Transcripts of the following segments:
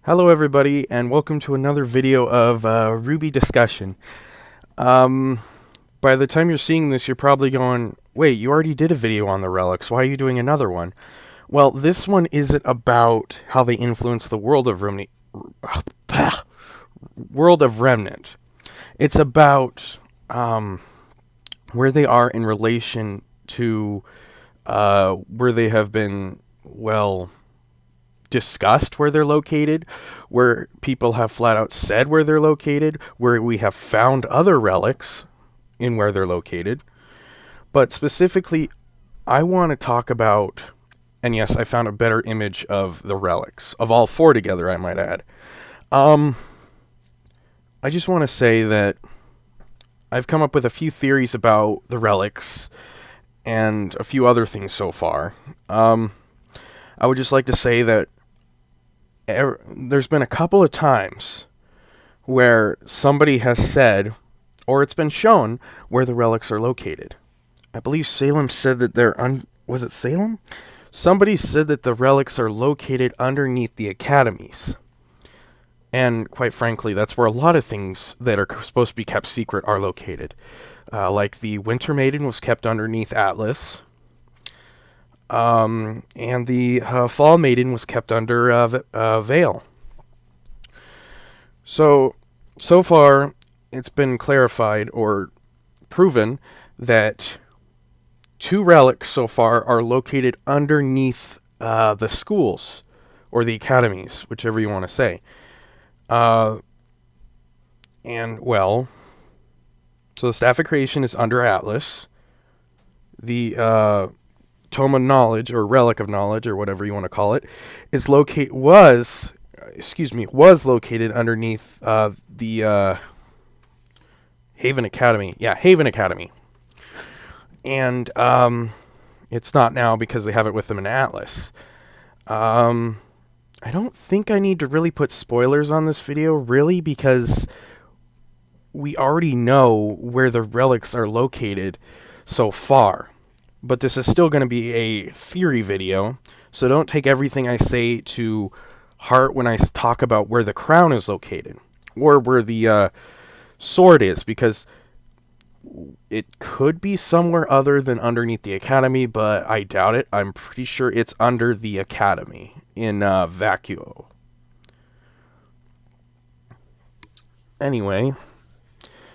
Hello everybody, and welcome to another video of Ruby discussion. By the time you're seeing this, you're probably going, wait, you already did a video on the relics, why are you doing another one? Well, this one isn't about how they influence the world of Remnant. It's about where they are in relation to where they have been, discussed where they're located, where people have flat out said where they're located, where we have found other relics in where they're located. But specifically, I want to talk about, and yes, I found a better image of the relics, of all four together, I might add. I just want to say that I've come up with a few theories about the relics and a few other things so far. I would just like to say that there's been a couple of times where somebody has said, or it's been shown, where the relics are located. I believe Salem said that was it Salem? Somebody said that the relics are located underneath the academies. And quite frankly, that's where a lot of things that are supposed to be kept secret are located. Like the Winter Maiden was kept underneath Atlas. And the Fall Maiden was kept under Veil. So far, it's been clarified or proven that two relics so far are located underneath the schools, or the academies, whichever you want to say. So the Staff of Creation is under Atlas. The Tome of Knowledge, or Relic of Knowledge, or whatever you want to call it, was located underneath the Haven Academy. Yeah, Haven Academy. And it's not now because they have it with them in Atlas. I don't think I need to really put spoilers on this video, really, because we already know where the relics are located so far. But this is still going to be a theory video, so don't take everything I say to heart when I talk about where the crown is located, or where the sword is, because it could be somewhere other than underneath the academy, but I doubt it. I'm pretty sure it's under the academy in Vacuo. Anyway,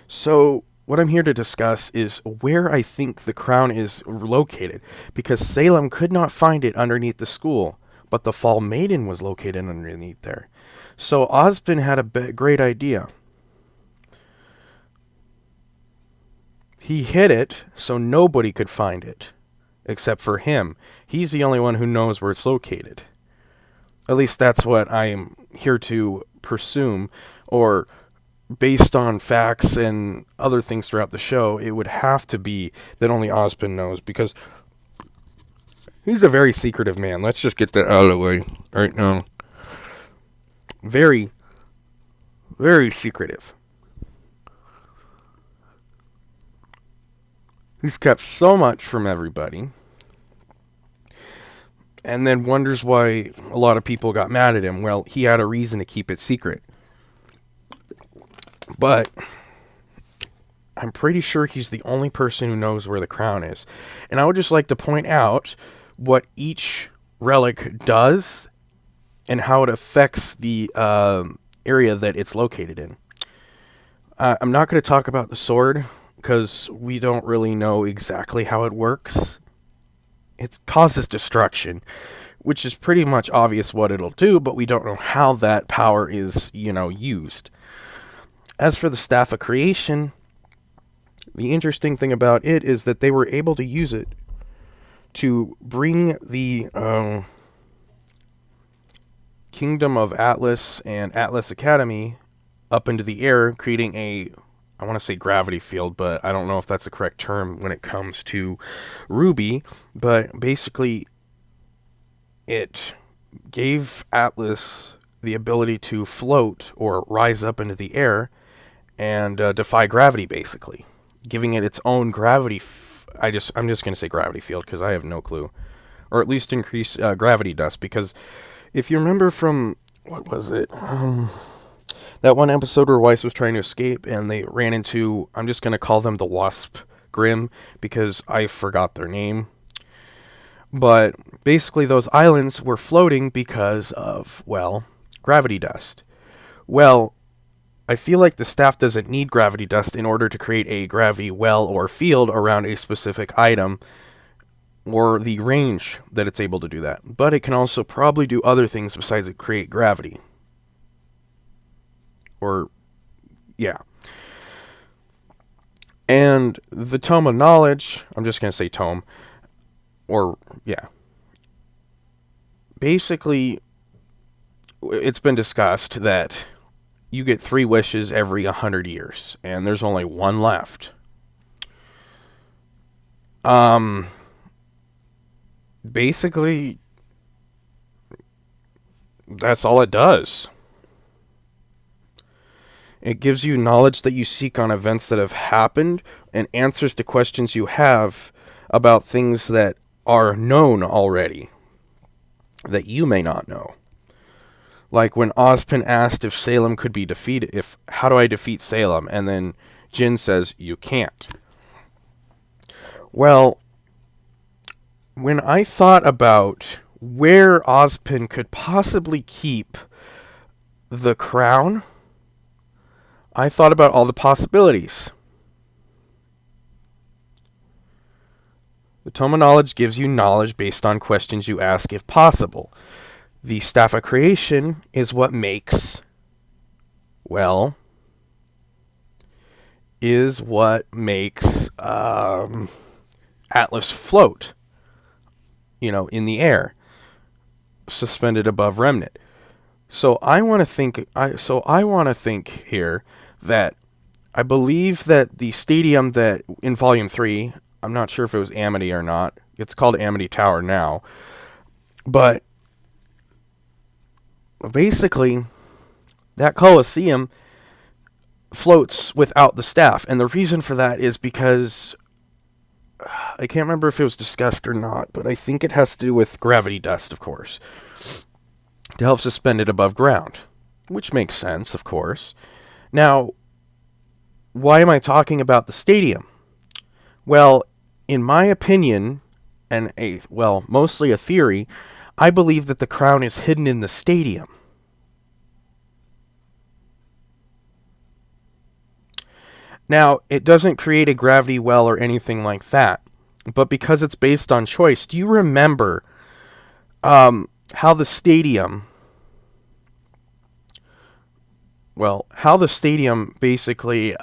so what I'm here to discuss is where I think the crown is located, because Salem could not find it underneath the school, but the Fall Maiden was located underneath there. So Ozpin had a great idea. He hid it so nobody could find it, except for him. He's the only one who knows where it's located. At least that's what I am here to presume, or based on facts and other things throughout the show, it would have to be that only Ozpin knows, because he's a very secretive man. Let's just get that out of the way right now. Very, very secretive. He's kept so much from everybody, and then wonders why a lot of people got mad at him. Well, he had a reason to keep it secret. But I'm pretty sure he's the only person who knows where the crown is. And I would just like to point out what each relic does and how it affects the area that it's located in. I'm not going to talk about the sword, because we don't really know exactly how it works. It causes destruction, which is pretty much obvious what it'll do, but we don't know how that power is, used. As for the Staff of Creation, the interesting thing about it is that they were able to use it to bring the Kingdom of Atlas and Atlas Academy up into the air, creating I want to say gravity field, but I don't know if that's the correct term when it comes to Ruby, but basically it gave Atlas the ability to float or rise up into the air and defy gravity, basically, giving it its own gravity. I'm just going to say gravity field because I have no clue, or at least increase gravity dust. Because if you remember from what was it? That one episode where Weiss was trying to escape and they ran into, I'm just going to call them the Wasp Grimm because I forgot their name. But basically those islands were floating because of, well, gravity dust. Well, I feel like the staff doesn't need gravity dust in order to create a gravity well or field around a specific item or the range that it's able to do that. But it can also probably do other things besides create gravity. Or, yeah. And the Tome of Knowledge, I'm just going to say Tome, or, yeah. Basically, it's been discussed that you get 3 wishes every 100 years, and there's only one left. Basically, that's all it does. It gives you knowledge that you seek on events that have happened and answers to questions you have about things that are known already that you may not know. Like when Ozpin asked if Salem could be defeated, how do I defeat Salem? And then Jin says, you can't. Well, when I thought about where Ozpin could possibly keep the crown, I thought about all the possibilities. The Tome of Knowledge gives you knowledge based on questions you ask if possible. The Staff of Creation is what makes, Atlas float, in the air, suspended above Remnant. So I want to think here that I believe that the stadium that in Volume 3, I'm not sure if it was Amity or not. It's called Amity Tower now. But basically, that Colosseum floats without the staff. And the reason for that is because I can't remember if it was discussed or not, but I think it has to do with gravity dust, of course, to help suspend it above ground, which makes sense, of course. Now, why am I talking about the stadium? Well, in my opinion, and mostly a theory, I believe that the crown is hidden in the stadium. Now, it doesn't create a gravity well or anything like that, but because it's based on choice, do you remember how the stadium basically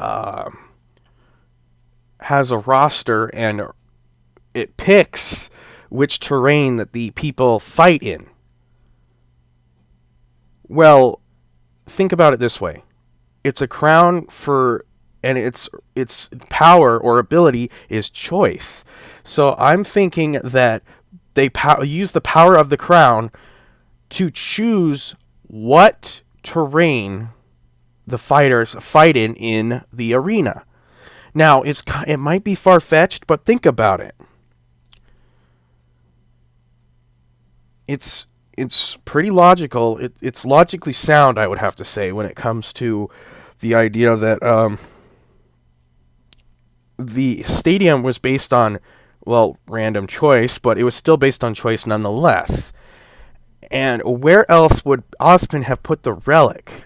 has a roster and it picks which terrain that the people fight in? Well, think about it this way. It's a crown and its power or ability is choice. So I'm thinking that they use the power of the crown to choose what terrain the fighters fight in the arena. Now, it might be far-fetched, but think about it. It's pretty logical. It's logically sound, I would have to say, when it comes to the idea that the stadium was based on, random choice, but it was still based on choice nonetheless. And where else would Ozpin have put the relic?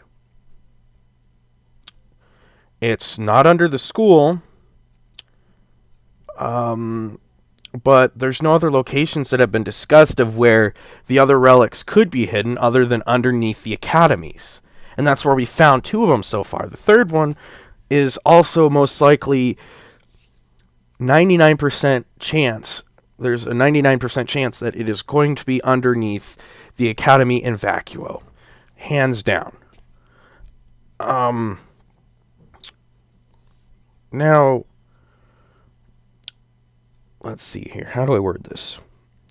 It's not under the school, but there's no other locations that have been discussed of where the other relics could be hidden other than underneath the academies. And that's where we found 2 of them so far. The third one is also most likely 99% chance. There's a 99% chance that it is going to be underneath the academy in Vacuo. Hands down. Now, let's see here. How do I word this?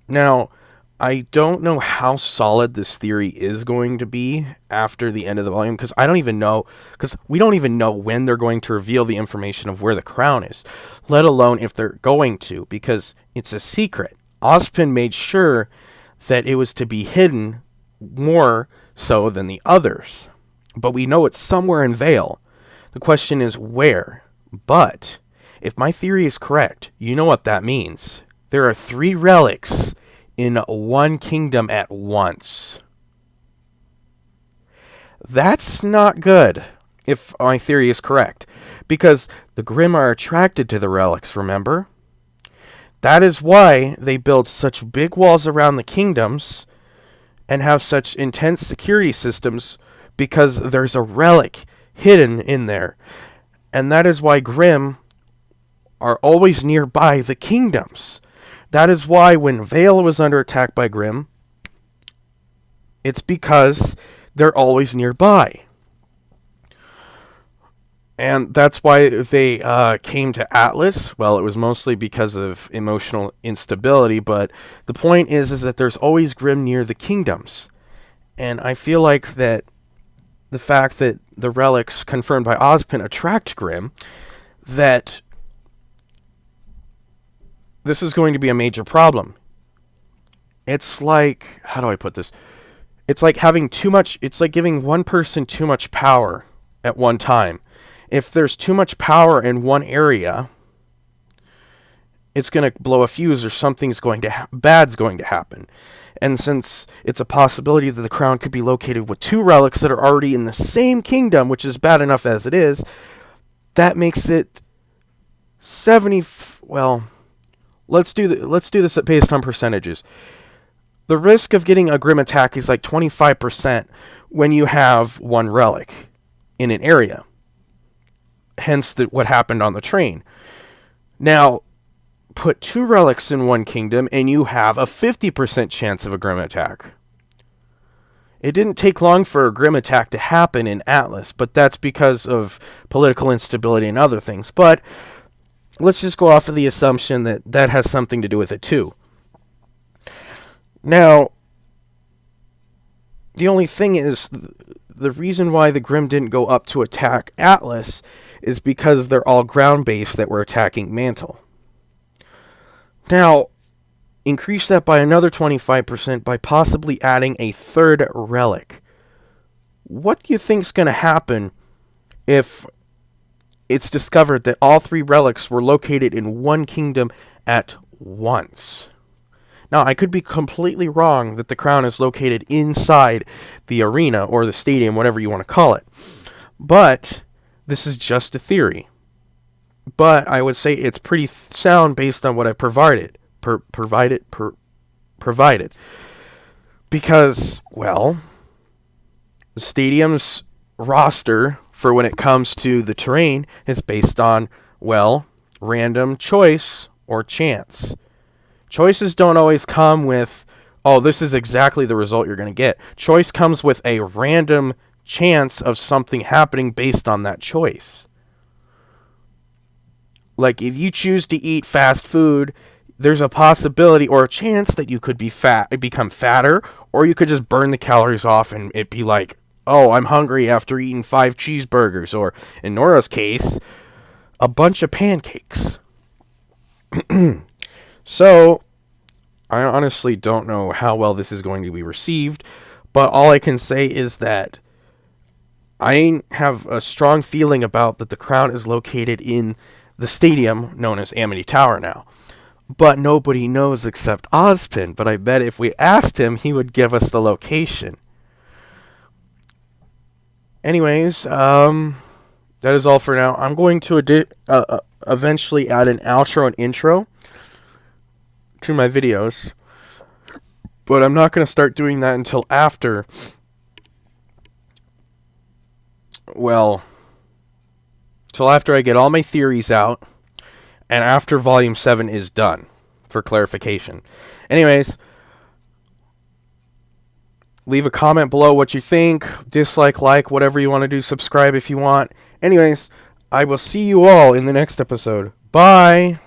Now, I don't know how solid this theory is going to be after the end of the volume, because we don't even know when they're going to reveal the information of where the crown is, let alone if they're going to, because it's a secret. Ozpin made sure that it was to be hidden more so than the others. But we know it's somewhere in Vale. The question is where. But if my theory is correct, you know what that means. There are 3 relics in one kingdom at once. That's not good, if my theory is correct, because the Grimm are attracted to the relics, remember? That is why they build such big walls around the kingdoms and have such intense security systems, because there's a relic hidden in there. And that is why Grimm are always nearby the kingdoms. That is why when Vale was under attack by Grimm, it's because they're always nearby. And that's why they came to Atlas. Well, it was mostly because of emotional instability, but the point is that there's always Grimm near the kingdoms. And I feel like that the fact that the relics confirmed by Ozpin attract Grimm, that this is going to be a major problem. It's like, how do I put this? It's like having too much, it's like giving one person too much power at one time. If there's too much power in one area, it's going to blow a fuse, or something's going to bad's going to happen. And since it's a possibility that the crown could be located with 2 relics that are already in the same kingdom, which is bad enough as it is, that makes it 70. Well, let's do this based on percentages. The risk of getting a Grimm attack is like 25% when you have 1 relic in an area. Hence what happened on the train. Now, put 2 relics in one kingdom and you have a 50% chance of a Grimm attack. It didn't take long for a Grimm attack to happen in Atlas, but that's because of political instability and other things. But let's just go off of the assumption that that has something to do with it too. Now, the only thing is, the reason why the Grimm didn't go up to attack Atlas is because they're all ground-based that were attacking Mantle. Now, increase that by another 25% by possibly adding a 3rd relic. What do you think's going to happen if it's discovered that all 3 relics were located in one kingdom at once? Now, I could be completely wrong that the crown is located inside the arena or the stadium, whatever you want to call it. But this is just a theory. But I would say it's pretty sound based on what I've provided. Provided. Because, well, the stadium's roster for when it comes to the terrain is based on, well, random choice or chance. Choices don't always come with, oh, this is exactly the result you're going to get. Choice comes with a random chance of something happening based on that choice. Like, if you choose to eat fast food, there's a possibility or a chance that you could become fatter, or you could just burn the calories off and it be like, oh, I'm hungry after eating 5 cheeseburgers, or, in Nora's case, a bunch of pancakes. So, I honestly don't know how well this is going to be received, but all I can say is that I have a strong feeling about that the crown is located in the stadium known as Amity Tower now. But nobody knows except Ozpin, but I bet if we asked him, he would give us the location. Anyways, that is all for now. I'm going to eventually add an outro and intro to my videos, but I'm not going to start doing that until after, well, till after I get all my theories out and after Volume 7 is done, for clarification. Anyways, leave a comment below what you think, dislike, like, whatever you want to do, subscribe if you want. Anyways, I will see you all in the next episode. Bye!